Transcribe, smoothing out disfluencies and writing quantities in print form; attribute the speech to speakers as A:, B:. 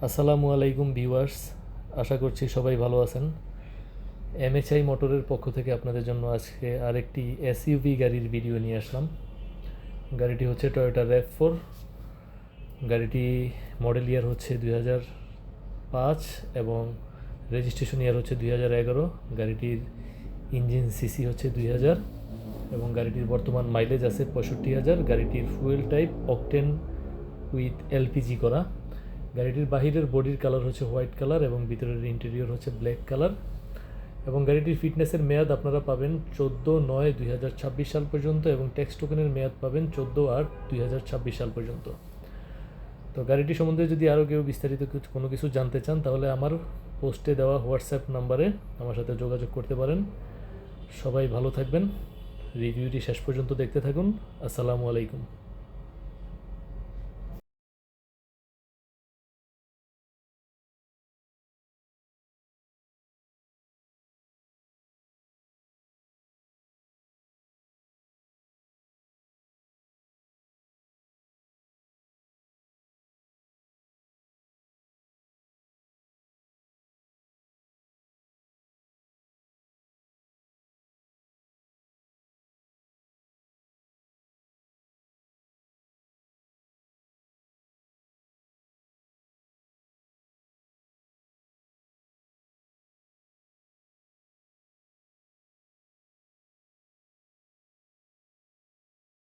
A: আসসালামু আলাইকুম ভিউয়ার্স, আশা করছি সবাই ভালো আছেন। এমএচআই মোটরের পক্ষ থেকে আপনাদের জন্য আজকে আরেকটি এসইউভি গাড়ির ভিডিও নিয়ে আসলাম। গাড়িটি হচ্ছে টয়োটা RAV4। গাড়িটি মডেল ইয়ার হচ্ছে 2005 এবং রেজিস্ট্রেশন ইয়ার হচ্ছে 2011। গাড়িটির ইঞ্জিন সিসি হচ্ছে 2000 এবং গাড়িটির বর্তমান মাইলেজ আছে 65,000। গাড়িটির fuel type octane with LPG করা। গাড়িটির বাহিরের বডির কালার হচ্ছে হোয়াইট কালার এবং ভিতরের ইন্টেরিয়র হচ্ছে ব্ল্যাক কালার। এবং গাড়িটির ফিটনেসের মেয়াদ আপনারা পাবেন 14/9/2026 সাল পর্যন্ত এবং ট্যাক্স টোকেনের মেয়াদ পাবেন 14/8/2026 সাল পর্যন্ত। তো গাড়িটি সম্বন্ধে যদি আরও কেউ বিস্তারিত কোনো কিছু জানতে চান তাহলে আমার পোস্টে দেওয়া হোয়াটসঅ্যাপ নাম্বারে আমার সাথে যোগাযোগ করতে পারেন। সবাই ভালো থাকবেন, রিভিউটি শেষ পর্যন্ত দেখতে থাকুন। আসসালামু আলাইকুম।